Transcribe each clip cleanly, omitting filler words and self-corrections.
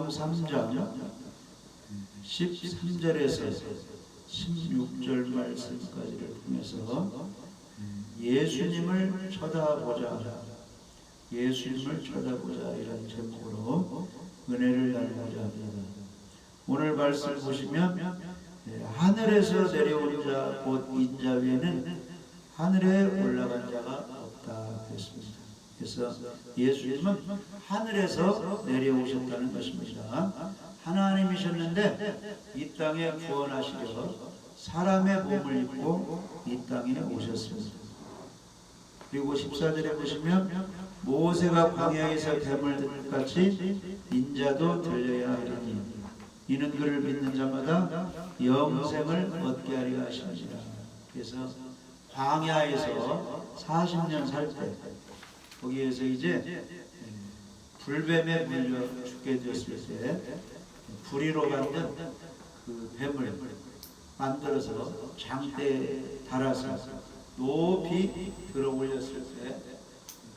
요한복음 3장 13절에서 16절 말씀까지를 통해서 예수님을 쳐다보자, 예수님을 쳐다보자 이런 제목으로 은혜를 나누고자 합니다. 오늘 말씀 보시면 하늘에서 내려온 자 곧 인자 외에는 하늘에 올라간 자가 없다 했습니다. 그래서 예수님은 하늘에서 내려오셨다는 것입니다. 하나님이셨는데 이 땅에 구원하시려 사람의 몸을 입고 이 땅에 오셨습니다. 그리고 14절에 보시면 모세가 광야에서 뱀을 듣는 같이 인자도 들려야 하리니 이는 그를 믿는 자마다 영생을 얻게 하려 하십니다. 그래서 광야에서 40년 살 때 거기에서 이제 불뱀에 물려 죽게 되었을 때 불의로 만든 그 뱀을 만들어서 장대에 달아서 높이 들어 올렸을 때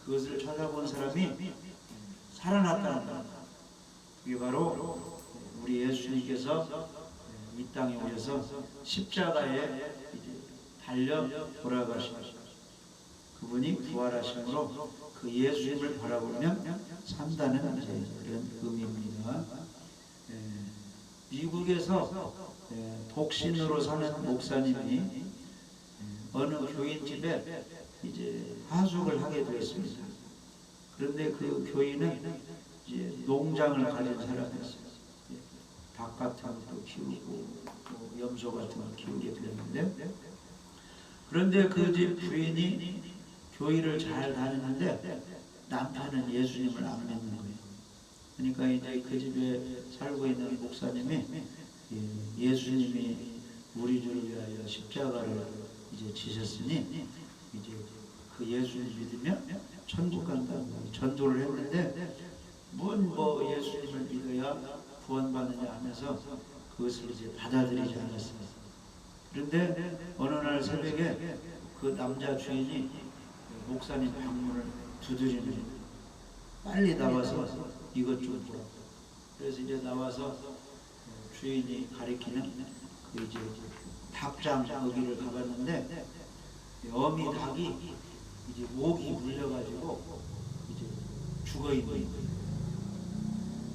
그것을 쳐다본 사람이 살아났다는 겁니다. 그게 바로 우리 예수님께서 이 땅에 오셔서 십자가에 달려 돌아가시고 그분이 부활하심으로 그 예수님을 바라보면 산다는 그런 의미입니다. 미국에서 독신으로 사는 목사님이 어느 교인 집에 이제 하숙을 하게 되었습니다. 그런데 그 교인은 이제 농장을 가진 사람이었어요. 닭 같은 것도 키우고 염소 같은 걸 키우게 되었는데, 그런데 그 집 부인이 교회를 잘 다니는데 남편은 예수님을 안 믿는 거예요. 그러니까 이제 그 집에 살고 있는 목사님이 예수님이 우리를 위하여 십자가를 이제 지셨으니 이제 그 예수를 믿으면 천국 간다고 전도를 했는데 뭐 예수님을 믿어야 구원받느냐 하면서 그것을 이제 받아들이지 않았습니다. 그런데 어느 날 새벽에 그 남자 주인이 목사님 방문을 두드리는 거예요. 빨리 나와서 이것 좀 보라. 그래서 이제 나와서 주인이 가리키는 그 이제 닭장 거기를 가봤는데 어미 닭이 이제 목이 물려가지고 이제 죽어 있는 거예요.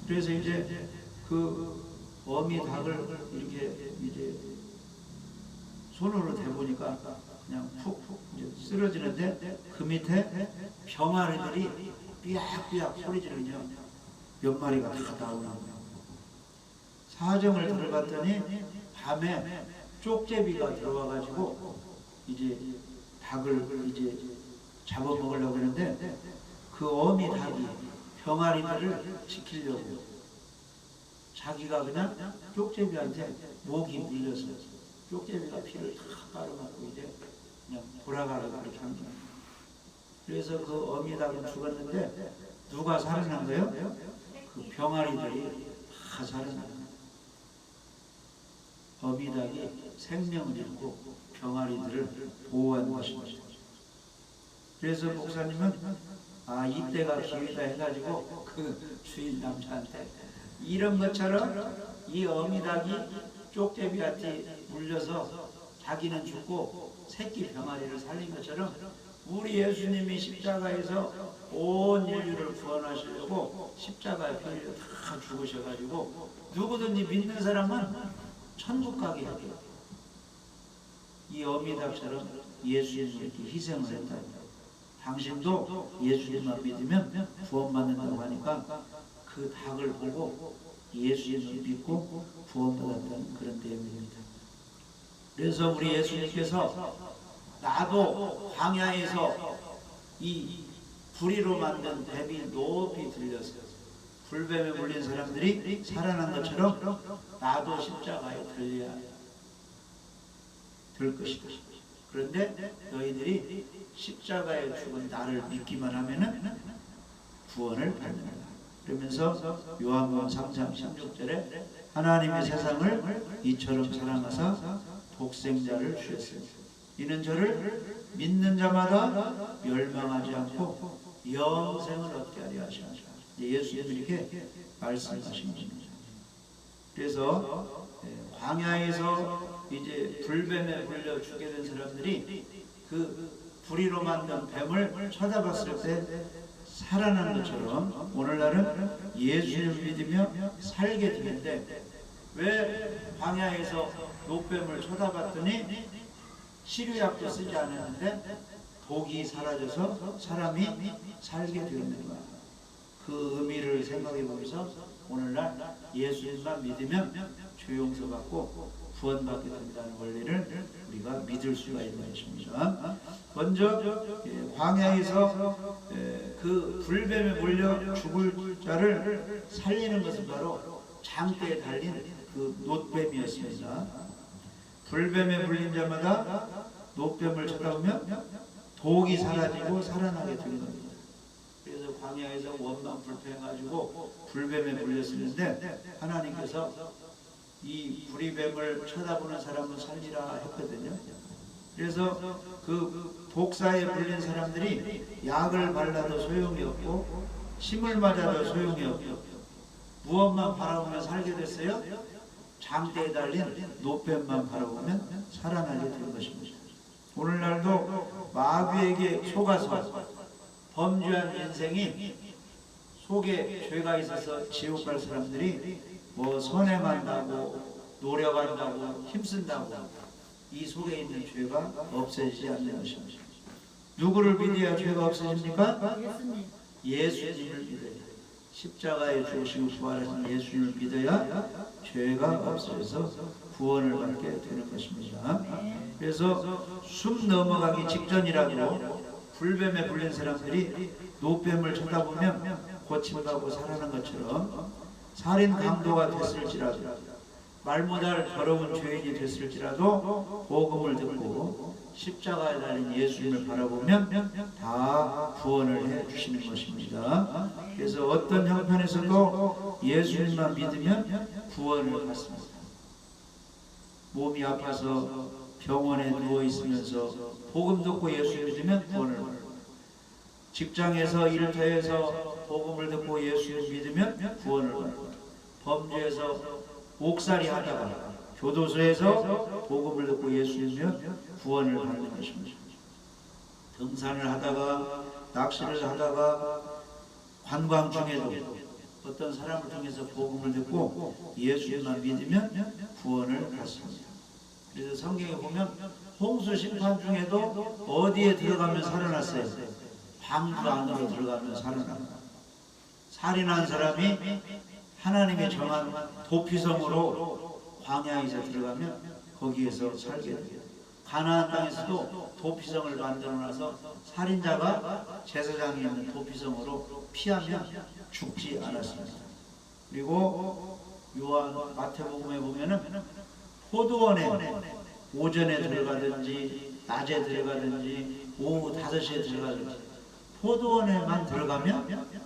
그래서 이제 그 어미 닭을 이렇게 이제 손으로 대보니까 그냥 푹 이제 쓰러지는데 그 밑에 병아리들이 삐약삐약 소리 지르며 몇 마리가 다 나오는 거예요. 사정을 들어봤더니 밤에 쪽제비가 들어와가지고 이제 닭을 이제 잡아먹으려고 하는데 그 어미 닭이 병아리들을 지키려고 자기가 그냥 쪽제비한테 목이 물려서 쪽제비가 피를 다 빨아먹고 이제 그냥 돌아가라고 그렇게 한 거예요. 그래서 그 어미 닭은 죽었는데 누가 살아난 거예요? 그 병아리들이 다 살아난 거예요. 어미 닭이 생명을 잃고 병아리들을 보호한 것입니다. 그래서 목사님은 이때가 기회다 해가지고 그 주인 남자한테 이런 것처럼 이 어미 닭이 쪽제비한테 물려서 자기는 죽고 새끼 병아리를 살린 것처럼 우리 예수님이 십자가에서 온 인류를 구원하시려고 십자가에 피를 다 죽으셔가지고 누구든지 믿는 사람은 천국 가게 하게 이 어미 닭처럼 예수님이 이렇게 희생을 했다. 당신도 예수님만 믿으면 구원받는다고 하니까 그 닭을 보고 예수님을 믿고 구원받았다는 그런 내용입니다. 그래서 우리 예수님께서 나도 광야에서 이 불의로 만든 뱀이 높이 들려서 불뱀에 물린 사람들이 살아난 것처럼 나도 십자가에 들려야 될 것이다. 그런데 너희들이 십자가에 죽은 나를 믿기만 하면은 구원을 받는다. 그러면서 요한복음 3장 16절에 하나님의 세상을 이처럼 사랑하사 독생자를 주셨습니다. 이는 저를 믿는 자마다 멸망하지 않고 영생을 얻게 하려 하십니다. 예수님이 이렇게 말씀하신 겁니다. 그래서 광야에서 이제 불뱀에 물려 죽게 된 사람들이 그 불의로 만든 뱀을 쳐다봤을 때 살아난 것처럼 오늘날은 예수님을 믿으며 살게 되는데, 왜 광야에서 노뱀을 쳐다봤더니 치료약도 쓰지 않았는데 독이 사라져서 사람이 살게 되었는가? 그 의미를 생각해 보면서 오늘날 예수님만 믿으면 죄용서 받고 구원받게 된다는 원리를 우리가 믿을 수가 있는 것입니다. 먼저 광야에서 그 불뱀에 몰려 죽을 자를 살리는 것은 바로 장대에 달린 그 놋뱀이었습니다. 불뱀에 물린 자마다 놋뱀을 쳐다보면 독이 사라지고 살아나게 되는 겁니다. 그래서 광야에서 원망 불평해가지고 불뱀에 물렸었는데 하나님께서 이 불의뱀을 쳐다보는 사람은 살리라 했거든요. 그래서 그 독사에 물린 사람들이 약을 발라도 소용이 없고 침을 맞아도 소용이 없고 무엇만 바라보면 살게 됐어요? 장대에 달린 놋뱀만 바라보면 살아나게 된 것입니다. 오늘날도 마귀에게 속아서 범죄한 인생이 속에 죄가 있어서 지옥 갈 사람들이 뭐 선행한다고 노력한다고 힘쓴다고 이 속에 있는 죄가 없어지지 않는 것입니다. 누구를 믿어야 죄가 없어집니까? 예수님을 믿어야, 십자가에 죽으시고 부활하신 예수님을 믿어야 죄가 없어져서 구원을 받게 되는 것입니다. 그래서 숨 넘어가기 직전이라도 불뱀에 물린 사람들이 놋뱀을 쳐다보면 고침받고 살아난 것처럼 살인 강도가 됐을지라도 말 못할 더러운 죄인이 됐을지라도 복음을 듣고 십자가에 달린 예수님을 바라보면 다 구원을 해 주시는 것입니다. 그래서 어떤 형편에서도 예수님만 믿으면 구원을 받습니다. 몸이 아파서 병원에 누워 있으면서 복음 듣고 예수 믿으면 구원을 받습니다. 직장에서 일터에서 복음을 듣고 예수를 믿으면 구원을 받고, 범죄에서 옥살이 하다가 교도소에서 복음을 듣고 예수 믿으면 구원을 받는 것입니다. 등산을 하다가 낚시를 하다가 관광 중에도 어떤 사람을 통해서 복음을 듣고 예수만 믿으면 구원을 받습니다. 그래서 성경에 보면 홍수 심판 중에도 어디에 들어가면 살아났어요? 방주 안으로 들어가면 살아납니다. 살인한 사람이 하나님의 정한 도피성으로 광야에서 들어가면 거기에서 살게 돼요. 가나안 땅에서도 도피성을 만들어놔서 살인자가 제사장이 있는 도피성으로 피하면 죽지 않았습니다. 그리고 요한 마태복음에 보면은 포도원에 오전에 들어가든지 낮에 들어가든지 오후 5시에 들어가든지 포도원에만 들어가면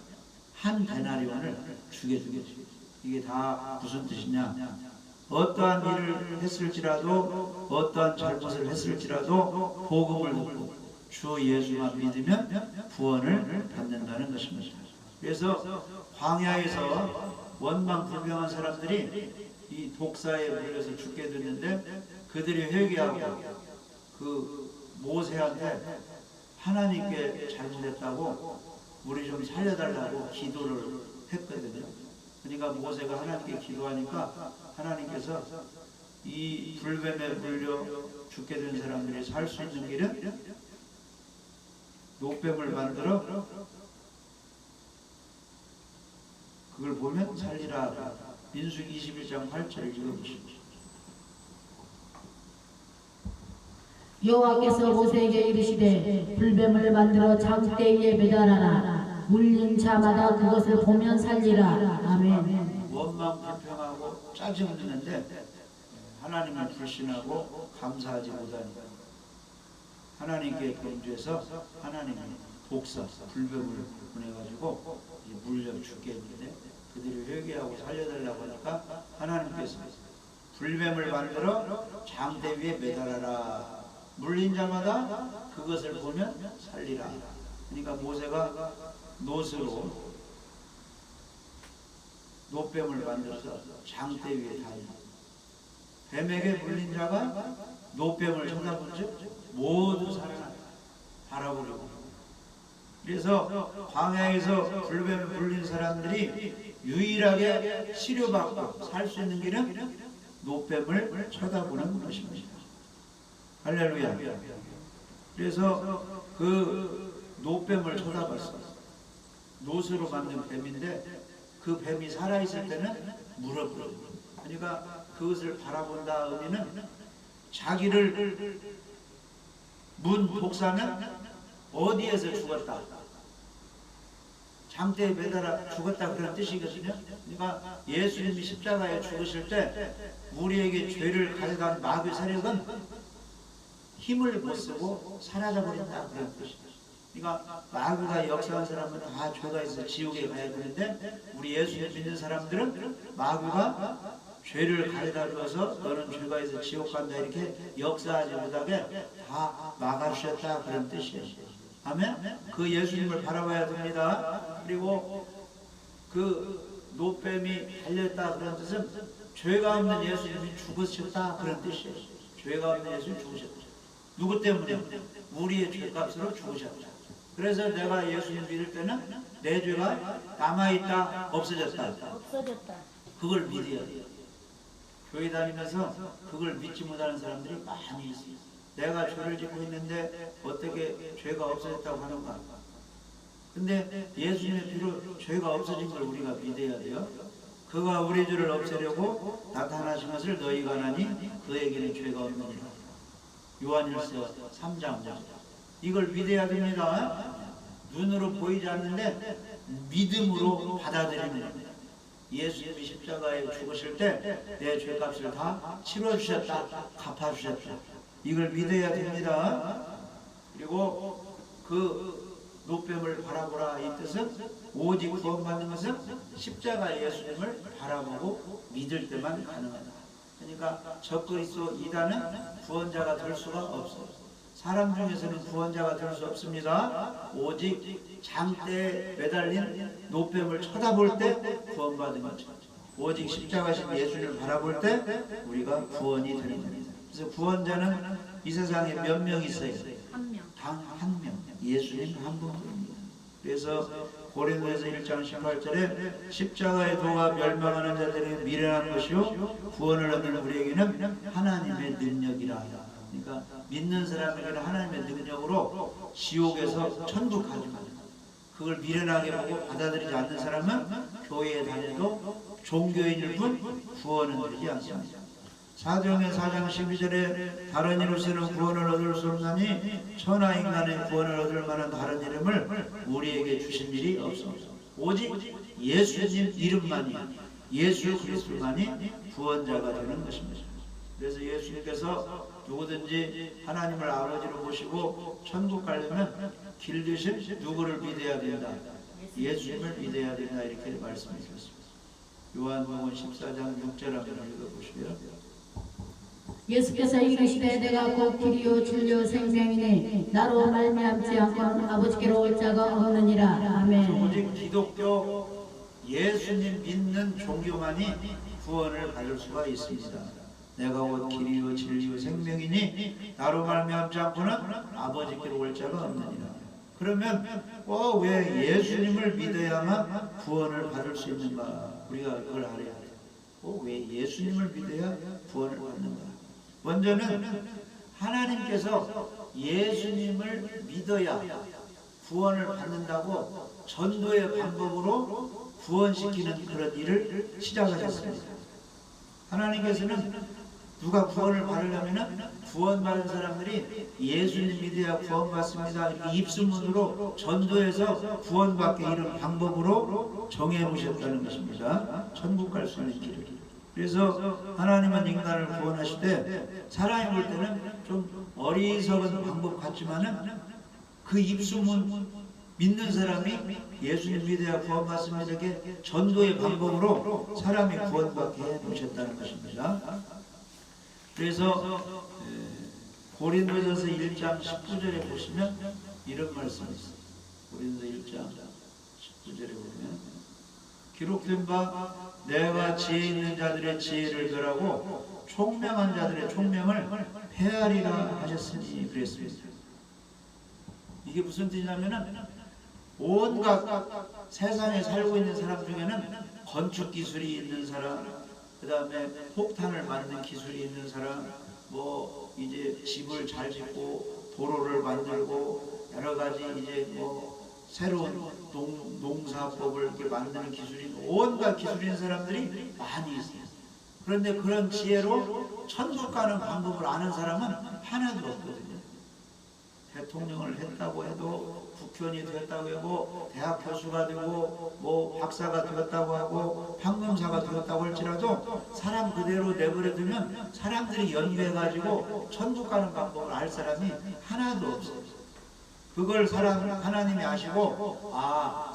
한 데나리온을 주게 주겠지. 이게 다 무슨 뜻이냐? 어떠한 일을 했을지라도 어떠한 잘못을 했을지라도 복음을 듣고 주 예수만 믿으면 구원을 받는다는 것입니다. 그래서 광야에서 원망불평한 사람들이 이 독사에 물려서 죽게 됐는데 그들이 회개하고 그 모세한테 하나님께 잘못했다고 우리 좀 살려달라고 기도를 했거든요. 그러니까 모세가 하나님께 기도하니까 하나님께서 이 불뱀에 물려 죽게 된 사람들이 살 수 있는 길은 놋뱀을 만들어 그걸 보면 살리라. 민수기 21장 8절을 읽어보십시오. 여호와께서 모세에게 이르시되 불뱀을 만들어 장대 위에 매달아라. 물린 자마다 그것을 보면 살리라. 아멘. 원망 불평하고 짜증내는데 하나님을 불신하고 감사하지 못하니까 하나님께 범죄해서 하나님이 독사 불뱀을 보내가지고 물려 죽게 했는데 그들이 회개하고 살려달라고 하니까 하나님께서 불뱀을 만들어 장대 위에 매달아라. 물린 자마다 그것을 보면 살리라. 그러니까 모세가 놋으로 노뱀을 만들어서 장대 위에 다니는, 뱀에게 물린 자가 노뱀을 쳐다본 즉 모두 살아나 바라보려고. 그래서 광야에서 불뱀에 물린 사람들이 유일하게 치료받고 살 수 있는 길은 노뱀을 쳐다보는 것입니다. 할렐루야. 그래서 그 노뱀을 쳐다봤어. 노스로 만든 뱀인데 그 뱀이 살아있을 때는 물어버려. 그러니까 그것을 바라본다 의미는 자기를 문 독사는 어디에서 죽었다, 장대에 매달아 죽었다, 그런 뜻이거든요. 그러니까 예수님이 십자가에 죽으실 때 우리에게 죄를 가져간 마귀 세력은 힘을 못 쓰고 사라져버린다, 그런 뜻이죠. 그러니까 마귀가 역사한 사람은 다 죄가 있어 지옥에 가야 되는데 우리 예수님 믿는 사람들은 마귀가 죄를 가져다 줘서 너는 죄가 있어 지옥 간다 이렇게 역사하지 못하게 다 막아주셨다, 그런 뜻이에요. 아멘? 그 예수님을 바라봐야 됩니다. 그리고 그 노뱀이 달렸다, 그런 뜻은 죄가 없는 예수님이 죽으셨다, 그런 뜻이에요. 죄가 없는 예수님이 죽으셨다. 누구 때문에? 우리의 죄값으로 죽으셨다. 그래서 내가 예수님 믿을 때는 내 죄가 남아있다, 없어졌다. 없어졌다. 그걸 믿어야 돼요. 교회 다니면서 그걸 믿지 못하는 사람들이 많이 있어요. 내가 죄를 짓고 있는데 어떻게 죄가 없어졌다고 하는가? 근데 예수님의 피로 죄가 없어진 걸 우리가 믿어야 돼요. 그가 우리 죄를 없애려고 나타나신 것을 너희가 아나니 그에게는 죄가 없느니라. 요한일서 3장. 이걸 믿어야 됩니다. 눈으로 보이지 않는데 믿음으로 받아들이는 겁니다. 예수님이 십자가에 죽으실 때 내 죄값을 다 치러주셨다, 갚아주셨다, 이걸 믿어야 됩니다. 그리고 그 노뱀을 바라보라, 이 뜻은 오직 구원받는 것은 십자가 예수님을 바라보고 믿을 때만 가능하다. 그러니까 적그리스도 이단은 구원자가 될 수가 없어요. 사람 중에서는 구원자가 될 수 없습니다. 오직 장대에 매달린 노뱀을 쳐다볼 때 구원받은 것처럼 오직 십자가신 예수를 바라볼 때 우리가 구원이 되는 겁니다. 그래서 구원자는 이 세상에 몇 명 있어요? 한 명. 단 한 명. 예수님 한 분입니다. 그래서 고린도에서 1장 18절에 십자가의 도가 멸망하는 자들에게 미련한 것이요 구원을 얻는 우리에게는 하나님의 능력이라. 그러니까 믿는 사람에게는 하나님의 능력으로 지옥에서 천국 가지만, 그걸 미련하게 보고 받아들이지 않는 사람은 교회에 다녀도 종교인일 뿐 구원은 되지 않습니다. 사도행전 4장 12절에 다른 이로서는 구원을 얻을 수 없나니 천하 인간의 구원을 얻을 만한 다른 이름을 우리에게 주신 일이 없습니다. 오직 예수님 이름만이, 예수 그리스도만이 구원자가 되는 것입니다. 그래서 예수님께서 누구든지 하나님을 아버지로 모시고 천국 가려면 길 대신 누구를 믿어야 된다? 예수님을 믿어야 된다, 이렇게 말씀해 주셨습니다. 요한복음 14장 6절 한번 읽어보시고요. 예수께서 이르시되 내가 곧 길이요 진리요 생명이니 나로 말미암지 않고는 아버지께로 올 자가 없느니라. 아멘. 오직 기독교 예수님 믿는 종교만이 구원을 받을 수가 있습니다. 내가 곧 길이요 진리요 생명이니 나로 말미암지 않고는 아버지께로 올 자가 없느니라. 그러면 왜 예수님을 믿어야만 구원을 받을 수 있는가? 우리가 그걸 알아야 돼요. 왜 예수님을 믿어야 구원을 받는가? 먼저는 하나님께서 예수님을 믿어야 구원을 받는다고 전도의 방법으로 구원시키는 그런 일을 시작하셨습니다. 하나님께서는 누가 구원을 받으려면 구원받은 사람들이 예수님 믿어야 구원받습니다, 이렇게 입소문으로 전도해서 구원받게 이런 방법으로 정해놓으셨다는 것입니다. 천국 갈 수 있는 길을. 그래서 하나님은 인간을 구원하실 때 사람이 볼 때는 좀 어리석은 방법 같지만은 그 입소문 믿는 사람이 예수님 믿어야 구원받습니다, 이렇게 전도의 방법으로 사람이 구원받게 해놓으셨다는 것입니다. 그래서 고린도전서 1장 19절에 보시면 이런 말씀이 있어요. 고린도 1장 19절에 보면 기록된 바 내가 지혜 있는 자들의 지혜를 멸하고 총명한 자들의 총명을 폐하리라 하셨으니 그랬습니다. 이게 무슨 뜻이냐면은 온갖 세상에 살고 있는 사람 중에는 건축 기술이 있는 사람, 그 다음에 폭탄을 만드는 기술이 있는 사람, 뭐 이제 집을 잘 짓고 도로를 만들고 여러 가지 이제 뭐 새로운 농사법을 이렇게 만드는 기술이 온갖 기술이 있는 사람들이 많이 있어요. 그런데 그런 지혜로 천국 가는 방법을 아는 사람은 하나도 없거든요. 대통령을 했다고 해도 국회의원이 되었다고 하고 대학 교수가 되고 뭐 박사가 되었다고 하고 판검사가 되었다고 할지라도 사람 그대로 내버려두면 사람들이 연구해가지고 천국 가는 방법을 알 사람이 하나도 없어요. 그걸 하나님이 아시고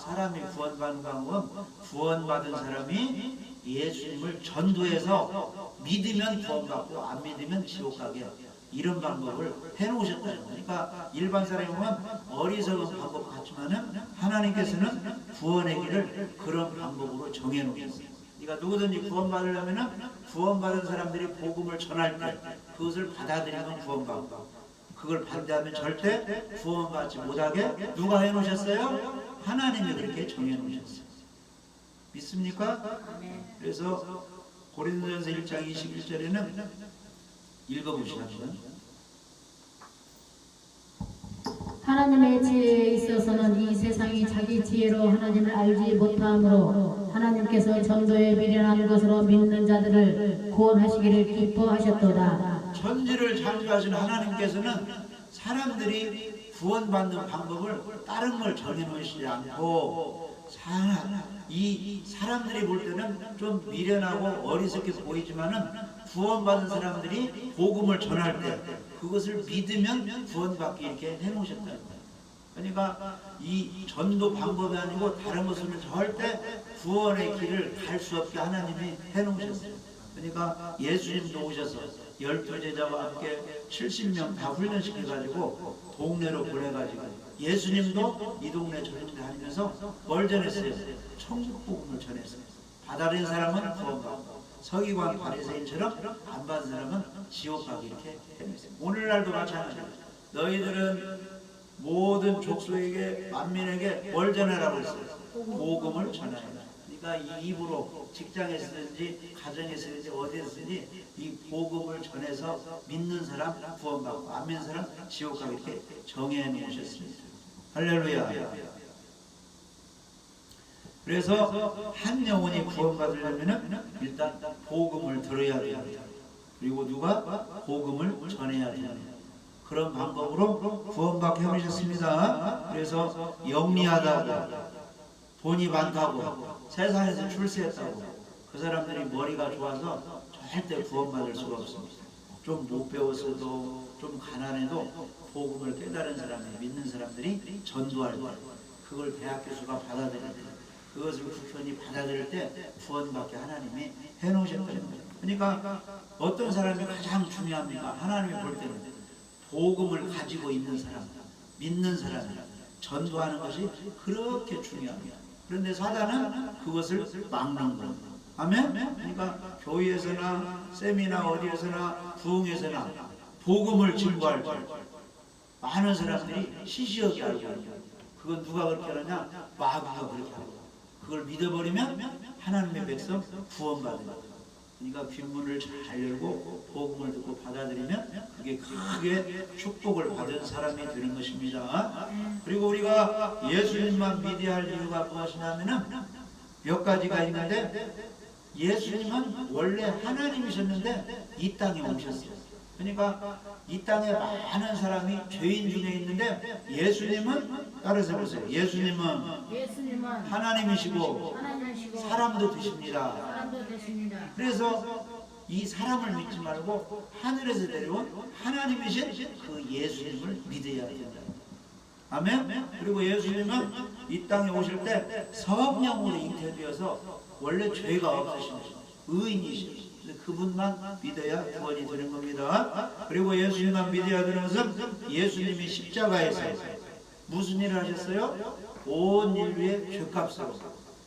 사람이 구원받는 방법은 구원받은 사람이 예수님을 전도해서 믿으면 구원받고 안 믿으면 지옥 가게 이런 방법을 해놓으셨다는 거예요. 그러니까 일반 사람이 보면 어리석은 방법 같지만은 하나님께서는 구원의 길을 그런 방법으로 정해놓으셨어요. 그러니까 누구든지 구원받으려면은 구원받은 사람들이 복음을 전할 때 그것을 받아들이면 구원받고 그걸 반대하면 절대 구원받지 못하게 누가 해놓으셨어요? 하나님이 그렇게 정해놓으셨어요. 믿습니까? 그래서 고린도전서 1장 21절에는 읽어보시라고요. 하나님의 지혜에 있어서는 이 세상이 자기 지혜로 하나님을 알지 못하므로 하나님께서 전도에 미련한 것으로 믿는 자들을 구원하시기를 기뻐하셨도다. 천지를 창조하신 하나님께서는 사람들이 구원받는 방법을 다른 걸 정해놓으시지 않고 이 사람들이 볼 때는 좀 미련하고 어리석게 보이지만은 구원받은 사람들이 복음을 전할 때 그것을 믿으면 구원받게 이렇게 해놓으셨다는 거예요. 그러니까 이 전도 방법이 아니고 다른 것으로는 절대 구원의 길을 갈 수 없게 하나님이 해놓으셨어요. 그러니까 예수님도 오셔서 12제자와 함께 70명 다 훈련시켜가지고 동네로 보내가지고 예수님도 이 동네 저 동네 다니면서 뭘 전했어요? 천국 복음을 전했어요. 받아들인 사람은 구원받고 서기관 바리새인처럼 안 받은 사람은 지옥 가기 이렇게 해냈어요. 오늘날도 마찬가지예요. 너희들은 모든 족속에게 만민에게 뭘 전하라고 했어요? 복음을 전하라. 그러니까 이 입으로 직장에 쓰든지 가정에 쓰든지 어디에 쓰든지 이 복음을 전해서 믿는 사람 구원받고 안 믿는 사람 지옥 가기 이렇게 정해 놓으셨습니다. 할렐루야. 그래서 한 영혼이 구원받으려면 일단 복음을 들어야 돼요. 그리고 누가 복음을 전해야 돼요. 그런 방법으로 구원받게 해주셨습니다. 그래서 영리하다고 돈이 많다고 세상에서 출세했다고 그 사람들이 머리가 좋아서 절대 구원받을 수가 없습니다. 좀 못 배웠어도 좀 가난해도 복음을 깨달은 사람이 믿는 사람들이 전도할 때 그걸 대학 교수가 받아들일 때 그것을 국회의원이 받아들일 때 구원받게 하나님이 해놓으셨다는 거예요. 그러니까 어떤 사람이 가장 중요합니까? 하나님이 볼 때는 복음을 가지고 있는 사람, 믿는 사람, 전도하는 것이 그렇게 중요합니다. 그런데 사단은 그것을 막는 거예요. 아멘? 그러니까 교회에서나 세미나 어디에서나 부흥에서나 복음을 증거할 때 많은 사람들이 시시하게 알고 있어요. 그건 누가 그렇게 하느냐? 마귀가 그렇게 하고 그걸 믿어버리면 하나님의 백성 구원받는 거예요. 그러니까 귓문을 잘 열고 복음을 듣고 받아들이면 그게 크게 축복을 받은 사람이 되는 것입니다. 그리고 우리가 예수님만 믿어야 할 이유가 무엇이냐면은 몇 가지가 있는데 예수님은 원래 하나님이셨는데 이 땅에 오셨어요. 그러니까 이 땅에 많은 사람이 죄인 중에 있는데 예수님은 따라서 보세요. 예수님은 하나님이시고 사람도 되십니다. 그래서 이 사람을 믿지 말고 하늘에서 내려온 하나님이신 그 예수님을 믿어야 된다. 아멘? 그리고 예수님은 이 땅에 오실 때 성령으로 잉태되어서 원래 죄가 없으신 의인이신 그분만 믿어야 구원이 되는 겁니다. 그리고 예수님만 믿어야 되는 것은 예수님이 십자가에서 무슨 일을 하셨어요? 온 인류의 죄값으로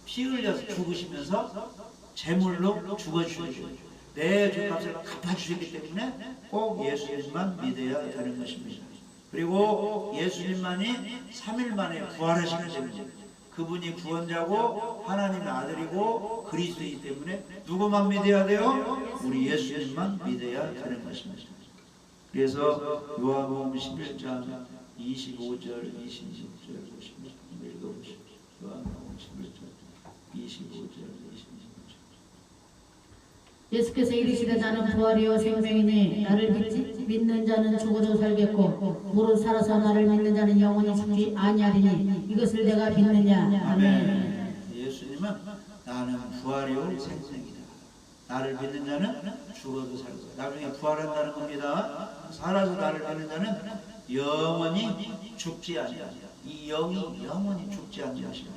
피 흘려서 죽으시면서 제물로 죽어주시고 내 죄값을 갚아주셨기 때문에 꼭 예수님만 믿어야 되는 것입니다. 그리고 예수님만이 3일 만에 부활하시는 때문에 그분이 구원자고 하나님의 아들이고 그리스도이기 때문에 누구만 믿어야 돼요? 우리 예수님만 믿어야 되는 것입니다. 그래서 요한복음 11장 25절 26절 보시면 읽어보십시오. 요한복음 11장 25절 26절. 예수께서 이르시되 나는 부활이요 생명이니 나를 믿는 자는 죽어도 살겠고 무릇 살아서 나를 믿는 자는 영원히 죽지 아니하리니 이것을 내가 믿느냐. 아멘. 예수님은 나는 부활이요 생명이다. 나를 믿는 자는 죽어도 살고 나중에 부활한다는 겁니다. 살아서 나를 믿는 자는 영원히 죽지 아니하리라. 이 영이 영원히 죽지 아니하시라.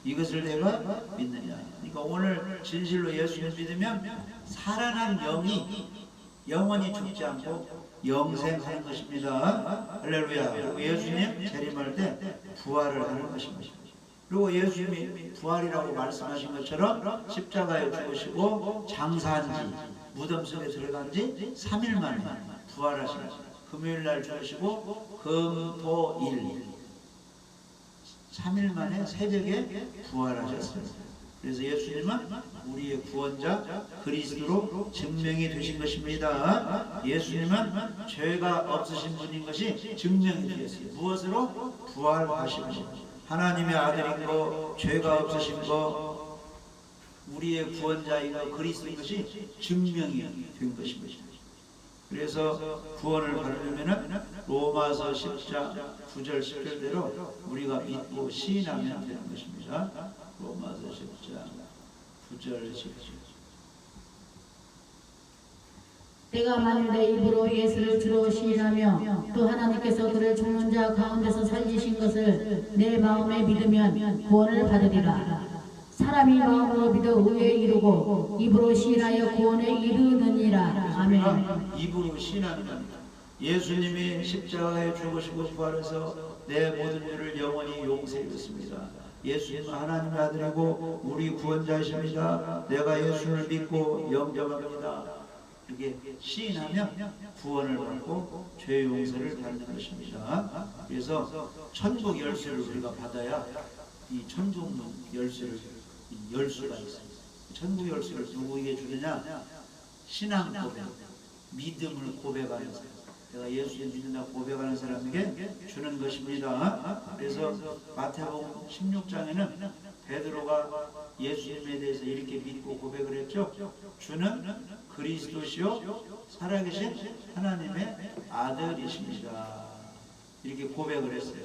이것을 내가 믿느냐. 그러니까 오늘 진실로 예수를 믿으면 살아난 영이 영원히 죽지 않고 영생하는 것입니다. 할렐루야. 그리고 예수님 재림할 때 부활을 하는 것입니다. 그리고 예수님이 부활이라고 말씀하신 것처럼 십자가에 죽으시고 장사한 지 무덤 속에 들어간 지 3일 만에 부활하시는 금요일날 죽으시고 금토일 3일 만에 새벽에 부활하셨습니다. 그래서 예수님은 우리의 구원자 그리스도로 증명이 되신 것입니다. 예수님은 죄가 없으신 분인 것이 증명이 되었어요. 무엇으로? 부활하시고 하나님의 아들인 거, 죄가 없으신 거, 우리의 구원자인 거 그리스도인 것이 증명이 된 것입니다. 그래서 구원을 받으려면 로마서 10장 9절 10절대로 우리가 믿고 시인하면 되는 것입니다. 로마서 10장 9절 10절. 내가 만일 내 입으로 예수를 주로 시인하며 또 하나님께서 그를 죽는 자 가운데서 살리신 것을 내 마음에 믿으면 구원을 받으리라. 사람이 마음으로 믿어 의에 이르고 입으로 시인하여 구원에 이르느니라. 아멘. 입으로 시인하는 겁니다. 예수님이 십자가에 죽으시고 부활해서 내 모든 죄를 영원히 용서했습니다. 예수님은 하나님의 아들이고 우리 구원자이십니다. 내가 예수를 믿고 영접합니다. 이렇게 시인하면 구원을 받고 죄 용서를 받는 것입니다. 그래서 천국 열쇠를 우리가 받아야 이 천국 열쇠를 열 수가 있어요. 천국 열쇠를 누구에게 주느냐? 신앙 고백, 믿음을 고백하는 사람. 내가 예수를 믿는다 고백하는 사람에게 주는 것입니다. 그래서 마태복음 16장에는 베드로가 예수님에 대해서 이렇게 믿고 고백을 했죠. 주는 그리스도시요 살아계신 하나님의 아들이십니다. 이렇게 고백을 했어요.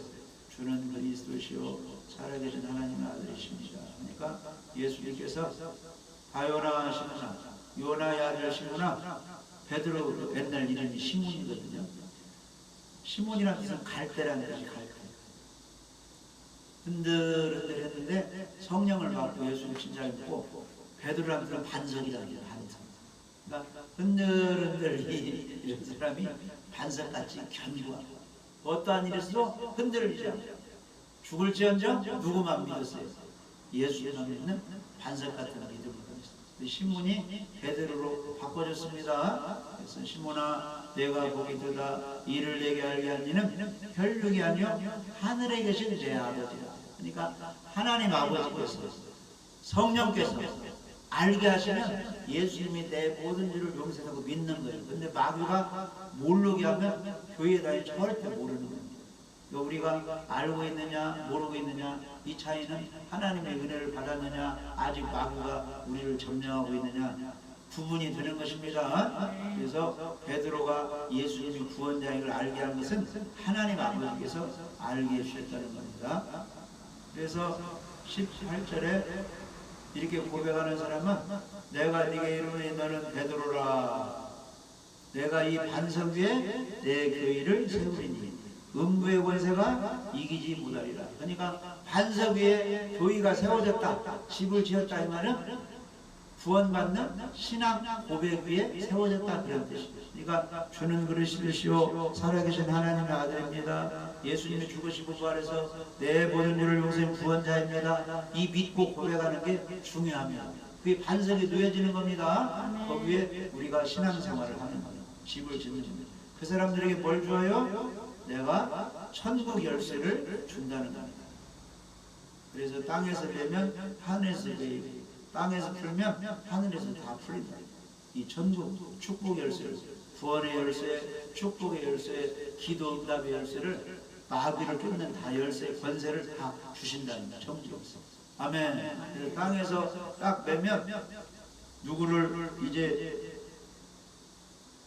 주는 그리스도시요 살아계신 하나님의 아들이십니다. 그러니까 예수님께서 바요나 시므나 요나의 아들 시므나 베드로 옛날 이름이 시몬이거든요. 시몬이라는 뜻은 갈대라는 뜻이 갈대. 흔들흔들 했는데 성령을 받고 예수를 진짜 믿고 베드로라는 뜻은 반석이라는 뜻. 반석. 그러니까 흔들흔들 이 사람이 반석같이 견고하고 어떠한 일이 있어도 흔들리지 않고 죽을지언정 누구만 믿었어요? 예수만 믿는 반석 같은 믿음을 가졌어요. 시몬이 베드로로 바꿔줬습니다. 그래서 시몬아 내가 보기 드다 이를 내게 알게 한 이는 혈육이 아니요 하늘에 계신 내 아버지라. 그러니까 하나님 아버지께서 성령께서 알게 하시면 예수님이 내 모든 죄를 용서하고 믿는 거예요. 근데 마귀가 모르게 하면 교회에 다니 절대 모르는 거예요. 우리가 알고 있느냐 모르고 있느냐 이 차이는 하나님의 은혜를 받았느냐 아직 마귀가 우리를 점령하고 있느냐 구분이 되는 것입니다. 그래서 베드로가 예수님이 구원자인 걸 알게 한 것은 하나님 아버지께서 알게 해주셨다는 겁니다. 그래서 18절에 이렇게 고백하는 사람은 내가 네게 이르노니 너는 베드로라. 내가 이 반석 위에 내 교회를 세우리니 음부의 권세가 이기지 못하리라. 그러니까 반석 위에 교회가 세워졌다. 집을 지었다 이 말은 구원받는 신앙 고백 위에 세워졌다 그런 뜻입니다. 그러니까 주는 그리스도시요 살아계신 하나님의 아들입니다. 예수님이 죽으시고 부활해서 내 모든 죄를 용서해 구원자입니다. 이 믿고 고백하는 게 중요합니다. 그게 반석이 놓여지는 겁니다. 거기에 우리가 신앙생활을 하는 거예요. 집을 짓는 겁니다. 그 사람들에게 뭘 줘요? 내가 천국 열쇠를 준다는 겁니다. 그래서 땅에서 빼면 하늘에서 빼고 땅에서 풀면 하늘에서 다 풀린다. 이 천국 축복 열쇠를, 구원의 열쇠, 축복의 열쇠, 기도 응답의 열쇠를, 마귀를 쫓는 다 열쇠, 권세를 다 주신다는 거예요. 천국 열쇠. 아멘. 그래서 땅에서 딱 빼면 누구를 이제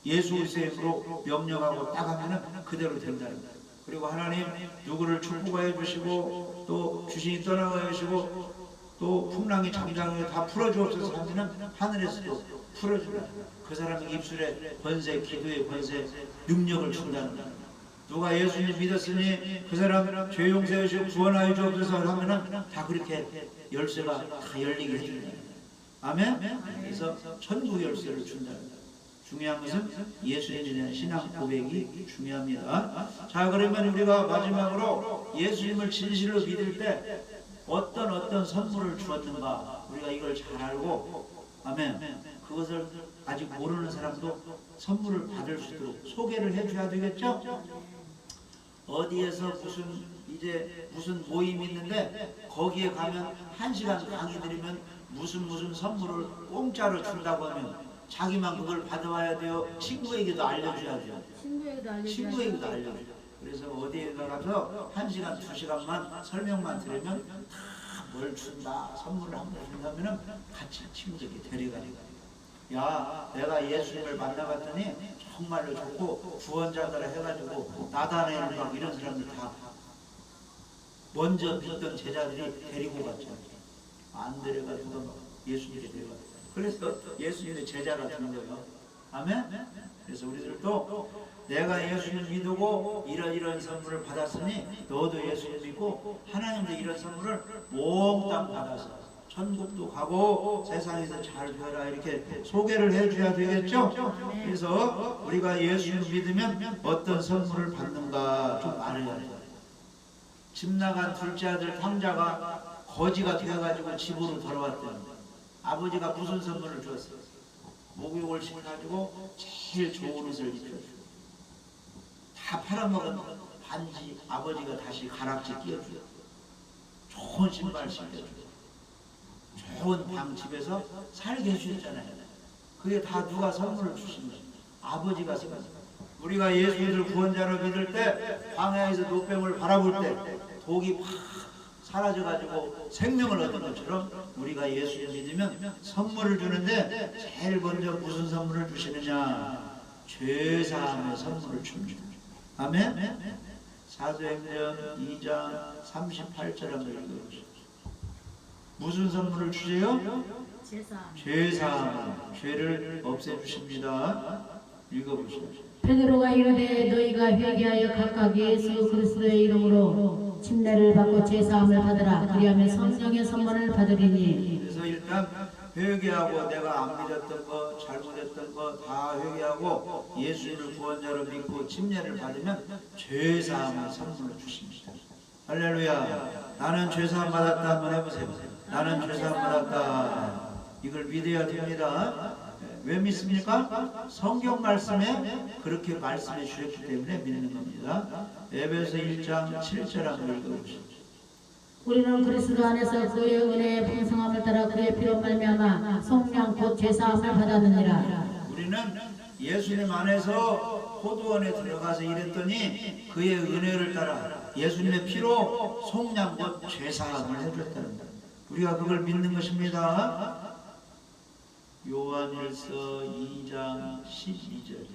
예수 그리스도의 이름으로 명령하고 딱 하면은 그대로 된다는 거예요. 그리고 하나님 누구를 축복하여 주시고 또 귀신이 떠나가여 주시고 또 풍랑이 잠잠하여 다 풀어주옵소서 하면은 하늘에서도 풀어주라. 그 사람의 입술에 권세, 기도의 권세, 능력을 준다는 거예요. 누가 예수님 믿었으니 그 사람 죄 용서해 주시고 구원하여 주옵소서 하면은 다 그렇게 열쇠가 다 열리게 해준다. 아멘. 그래서 천국 열쇠를 준다는 거예요. 중요한 것은 예수님에 대한 신앙 고백이 중요합니다. 자, 그러면 우리가 마지막으로 예수님을 진실로 믿을 때 어떤 선물을 주었는가 우리가 이걸 잘 알고, 아멘, 그것을 아직 모르는 사람도 선물을 받을 수 있도록 소개를 해줘야 되겠죠? 어디에서 무슨 모임이 있는데 거기에 가면 1시간 강의 들으면 무슨 선물을 공짜로 준다고 하면 자기만 그걸 받아와야 돼요? 친구에게도 알려줘야 돼요? 친구에게도 알려줘요. 그래서 어디에 가서 1시간, 2시간만 설명만 들으면 다 뭘 준다, 선물을 한번 준다면 같이 친구에게 데려가는 거예요. 야, 내가 예수님을 만나봤더니 정말로 좋고 구원자들을 해가지고 나다네를 막 이런 사람들 다 먼저 믿던 제자들이 데리고 갔죠. 안 데려가지고 예수님께 데려갔어요. 그래서 예수님의 제자가 되는 거예요. 아멘? 그래서 우리들도 내가 예수님 믿고 이런 선물을 받았으니 너도 예수님 믿고 하나님도 이런 선물을 몽땅 받아서 천국도 가고 세상에서 잘 되어라 이렇게 소개를 해줘야 되겠죠? 그래서 우리가 예수님 믿으면 어떤 선물을 받는가 좀 알아야 돼요. 집 나간 둘째 아들 탕자가 거지가 되어가지고 집으로 돌아왔대요. 아버지가 무슨 선물을 줬어요? 목욕을 시켜가지고 제일 좋은 옷을 입혀주고 다 팔아먹은 반지 아버지가 다시 가락지 끼워주고 좋은 신발 신겨주고 좋은 방 집에서 살게 해주셨잖아요. 그게 다 누가 선물을 주신 거예요? 아버지가 선물. 우리가 예수를 구원자로 믿을 때 광야에서 노뱀을 바라볼 때 독이 팍 사라져가지고 생명을 얻은 것처럼 우리가 예수를 믿으면 선물을 주는데 제일 먼저 무슨 선물을 주시느냐? 죄사함의 선물을 줍니다. 아멘? 사도행전 2장 38절 한번 읽어보시죠. 무슨 선물을 주세요? 죄사함. 죄를 없애주십니다. 읽어보시죠. 베드로가 이르되 너희가 회개하여 각각 예수 그리스도의 이름으로 침례를 받고 제사함을 받으라. 그리하면 성령의 선물을 받으리니. 그래서 일단 회개하고 내가 안 믿었던 거, 잘못했던 거 다 회개하고 예수님을 구원자로 믿고 침례를 받으면 죄사함의 선물을 주십니다. 할렐루야. 나는 죄사함 받았다 한번 해보세요. 나는 죄사함 받았다. 이걸 믿어야 됩니다. 왜 믿습니까? 성경 말씀에 그렇게 말씀해 주셨기 때문에 믿는 겁니다. 에베소 1장 7절 한번 읽어보시죠. 우리는 그리스도 안에서 그의 은혜의 풍성함을 따라 그의 피로 말미암아 성령 곧 죄사함을 받았느니라. 우리는 예수님 안에서 포도원에 들어가서 일했더니 그의 은혜를 따라 예수님의 피로 속량 곧 죄사함을 해줬다는 거예요. 우리가 그걸 믿는 것입니다. 요한일서 2장 12절.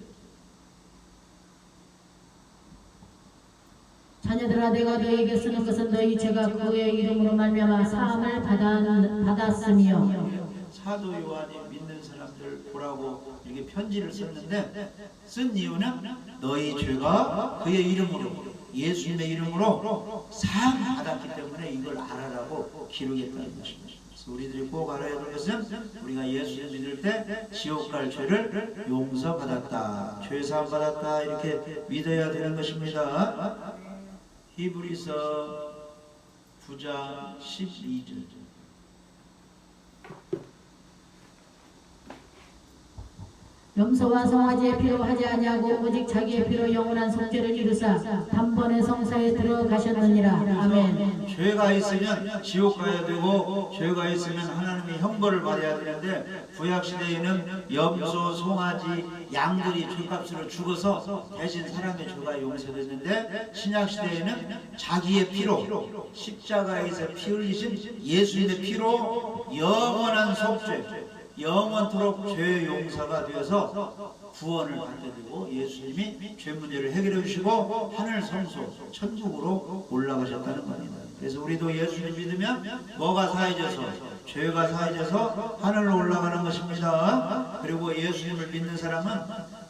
자녀들아 내가 너희에게 쓰는 것은 너희 죄가 그의 이름으로 말미암아 사함을 받았으며. 사도 요한이 믿는 사람들 보라고 이렇게 편지를 썼는데 쓴 이유는 너희 죄가 그의 이름으로 예수님의 이름으로 사함 받았기 때문에 이걸 알아라고 기록했다는 것입니다. 그래서 우리들이 꼭 알아야 할 것은 우리가 예수를 믿을 때 지옥 갈 죄를 용서받았다, 죄사함 받았다 이렇게 믿어야 되는 것입니다. 히브리서 9장 12절. 염소와 송아지의 피로 하지 아니하고 오직 자기의 피로 영원한 속죄를 이루사 단번에 성사에 들어가셨느니라. 아멘. 죄가 있으면 지옥 가야 되고 죄가 있으면 하나님의 형벌을 받아야 되는데 구약 시대에는 염소, 송아지, 양들이 죄값으로 죽어서 대신 사람의 죄가 용서됐는데 신약 시대에는 자기의 피로 십자가에서 피 흘리신 예수님의 피로 영원한 속죄, 영원토록 죄 용서가 되어서 구원을 받게 되고 예수님이 죄 문제를 해결해 주시고 하늘 성소 천국으로 올라가셨다는 겁니다. 그래서 우리도 예수님 믿으면 뭐가 사해져서 죄가 사해져서 하늘로 올라가는 것입니다. 그리고 예수님을 믿는 사람은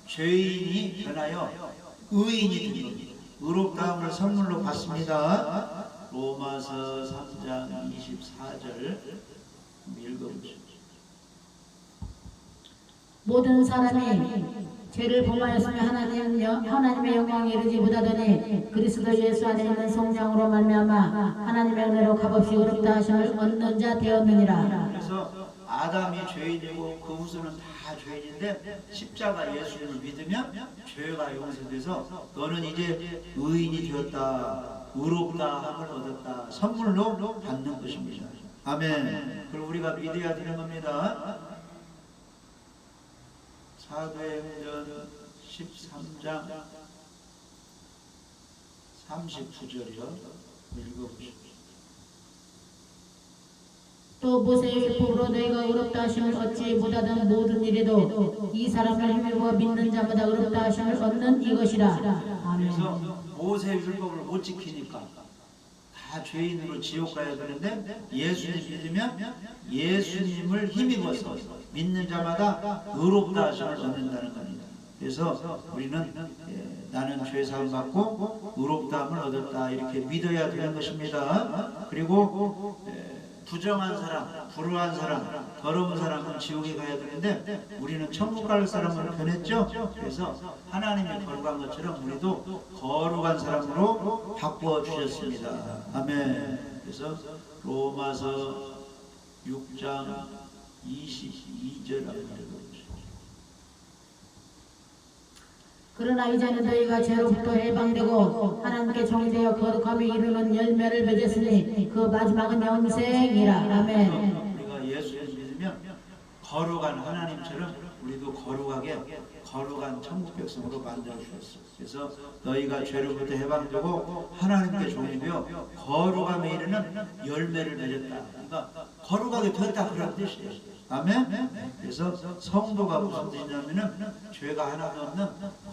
죄인이 변하여 의인이 된 겁니다. 의롭다함을 선물로 받습니다. 로마서 3장 24절 읽어보십시오. 모든 사람이 죄를 범하였으며 하나님의 영광에 이르지 못하더니 그리스도 예수 안에 있는 성령으로 말미암아 하나님의 은혜로 값없이 의롭다 하심을 얻는 자 되었느니라. 그래서 아담이 죄인이고 그 후손은 다 죄인인데 십자가 예수님을 믿으면 죄가 용서돼서 너는 이제 의인이 되었다, 의롭다함을 얻었다, 선물로 받는 것입니다. 아멘. 그리고 우리가 믿어야 되는 겁니다. 사도행전 13장 39절이요. 읽어보십시오. 또 모세의 율법으로 너희가 의롭다 하심을 얻지 못하던 모든 일에도 이 사람을 힘입어 믿는 자마다 의롭다 하심을 얻는 이것이라. 아멘. 그래서 모세 율법을 못 지키니까 다 죄인으로 지옥 가야 되는데 예수님 믿으면 예수님을 힘입어서 믿는 자마다 의롭다 하심을 얻는다는 겁니다. 그래서 우리는 나는 죄 사함 받고 의롭다함을 얻었다 이렇게 믿어야 되는 것입니다. 그리고 부정한 사람, 불우한 사람, 더러운 사람은 지옥에 가야 되는데 우리는 천국 갈 사람으로 변했죠. 그래서 하나님이 거룩한 것처럼 우리도 거룩한 사람으로 바꾸어 주셨습니다. 아멘. 그래서 로마서 6장 22절 앞으로 그러나 이제는 너희가 죄로부터 해방되고 하나님께 종되어 거룩함에 이르는 열매를 맺었으니 그 마지막은 영생이라. 아멘. 우리가 예수를 믿으면 거룩한 하나님처럼 우리도 거룩한 천국 백성으로 만들어 주셨어. 그래서 너희가 죄로부터 해방되고 하나님께 종이 되어 거룩함에 이르는 열매를 맺었다. 그러니까 거룩하게 되었다 그런 뜻이에요. 아멘. 그래서 성도가 무슨 뜻이냐면은 죄가 하나도 없는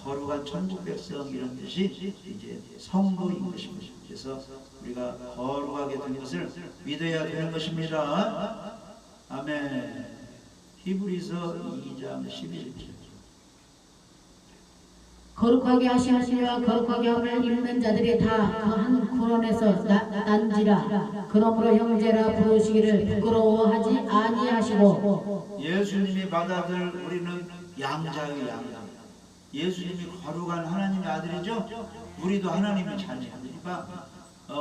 거룩한 천국 백성 이런 뜻이 이제 성도인 것입니다. 그래서 우리가 거룩하게 된 것을 믿어야 되는 것입니다. 아멘. 히브리서 2장 11절. 거룩하게 하시는 이와 거룩하게 함을 입는 자들이 다 그 한 구원에서 난지라. 그러므로 형제라 부르시기를 부끄러워하지 아니하시고. 예수님이 받아들 우리는 양자의 양. 예수님이 거룩한 하나님의 아들이죠. 우리도 하나님의 자녀입니다.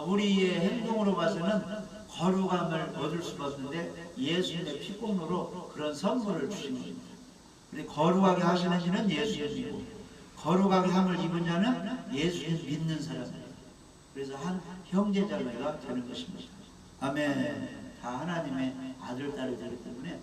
우리의 행동으로 봐서는 거룩함을 얻을 수가 없는데 예수님의 피공로로 그런 선물을 주시는 겁니다. 우리 거룩하게 하시는 이는 예수님이고 거룩하게 함을 입은 자는 예수님 믿는 사람입니다. 그래서 한 형제자매가 되는 것입니다. 아멘. 다 하나님의 아들, 딸이 되기 때문에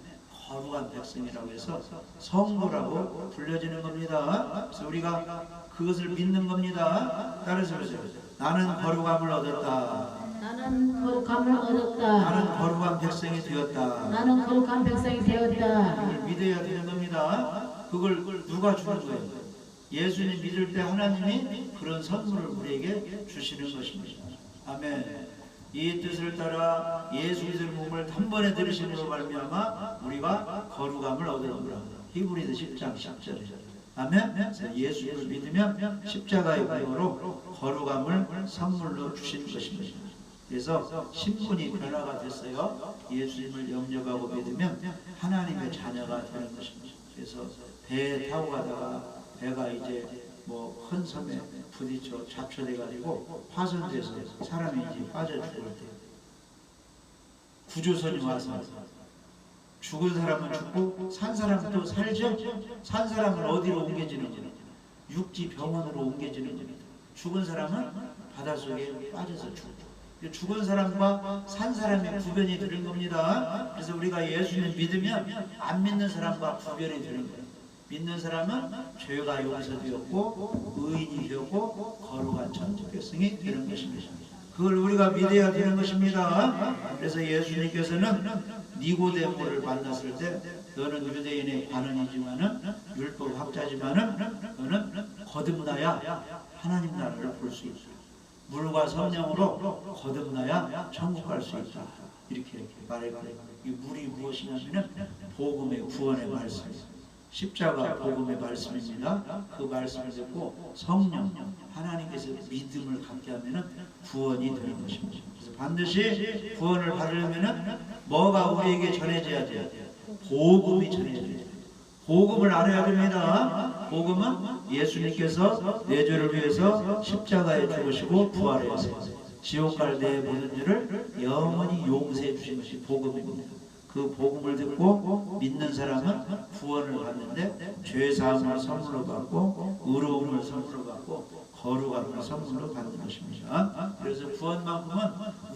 거룩한 백성이라고 해서 성도라고 불려지는 겁니다. 그래서 우리가 그것을 믿는 겁니다. 따라서 보세요. 나는 거룩함을 얻었다. 나는 거룩함을 얻었다. 나는 거룩한 백성이 되었다. 나는 거룩한 백성이 되었다. 그걸 믿어야 되는 겁니다. 그걸 누가 주는 거예요? 예수님 믿을 때 하나님이 그런 선물을 우리에게 주시는 것입니다. 아멘. 이 뜻을 따라 예수 그리스도의 몸을 단번에 들으심으로 말미암아 우리가 거룩함을 얻으리라. 히브리서 10장 10절. 아멘. 예수를 믿으면 십자가의 공로로 거룩함을 선물로 주시는 것입니다. 그래서 신분이 변화가 됐어요. 예수님을 영접하고 믿으면 하나님의 자녀가 되는 것입니다. 그래서 배에 타고 가다가 배가 이제 뭐 헌섬에 부딪혀 잡초돼가지고 파손돼서 사람이 이제 빠져 죽을 때 구조선이 와서 죽은 사람은 죽고 산 사람은 또 살죠. 산 사람은 어디로 옮겨지는 겁니다. 육지 병원으로 옮겨지는 겁니다. 죽은 사람은 바닷속에 빠져서 죽고 죽은 사람과 산 사람의 구별이 되는 겁니다. 그래서 우리가 예수님 믿으면 안 믿는 사람과 구별이 되는 거예요. 믿는 사람은 죄가 용서되었고 의인이 되었고 거룩한 천국 백성이 되는 것입니다. 그걸 우리가 믿어야 되는 것입니다. 그래서 예수님께서는 니고데모를 만났을 때 너는 유대인의 관원이지만은 율법 학자지만은 너는 거듭나야 하나님 나라를 볼 수 있다. 물과 성령으로 거듭나야 천국 갈 수 있다. 이렇게 말해요. 이 물이 무엇이냐면은 복음의 구원의 말씀, 십자가 복음의 말씀입니다. 그 말씀을 듣고 성령 하나님께서 믿음을 갖게 하면은 구원이 되는 것입니다. 그래서 반드시 구원을 받으려면은 뭐가 우리에게 전해져야 돼요? 복음이 전해져야 돼요. 복음을 알아야 됩니다. 복음은 예수님께서 내 죄를 위해서 십자가에 죽으시고 부활해서 지옥 갈 내 모든 죄를 영원히 용서해 주신 것이 복음입니다. 그 복음을 듣고 믿는 사람은 구원을 받는데 죄사함을 선물로 받고 의로움을 선물로 받고 거룩함을 선물로 받는 것입니다. 그래서 구원만큼은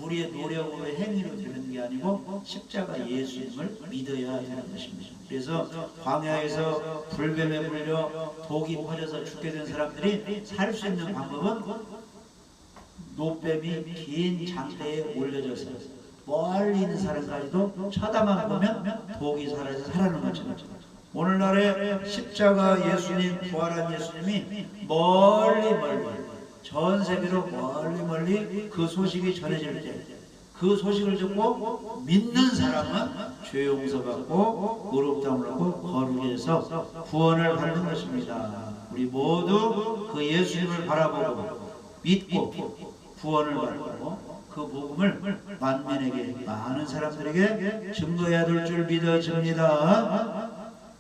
우리의 노력으로 행위로 되는 게 아니고 십자가 예수님을 믿어야 되는 것입니다. 그래서 광야에서 불뱀에 물려 독이 퍼져서 죽게 된 사람들이 살 수 있는 방법은 노뱀이 긴 장대에 올려져서 멀리 있는 사람까지도 쳐다만 보면 독이 사라져 살아나는 것처럼 오늘날의 십자가 예수님, 부활한 예수님이 멀리 전 세계로 멀리 그 소식이 전해질 때 그 소식을 듣고 믿는 사람은 죄 용서받고 의롭다함을 받고 거룩해서 구원을 받는 것입니다. 우리 모두 그 예수님을 바라보고 믿고 구원을 받고 그 복음을 만민에게 많은 사람들에게 증거해야 될 줄 믿어집니다.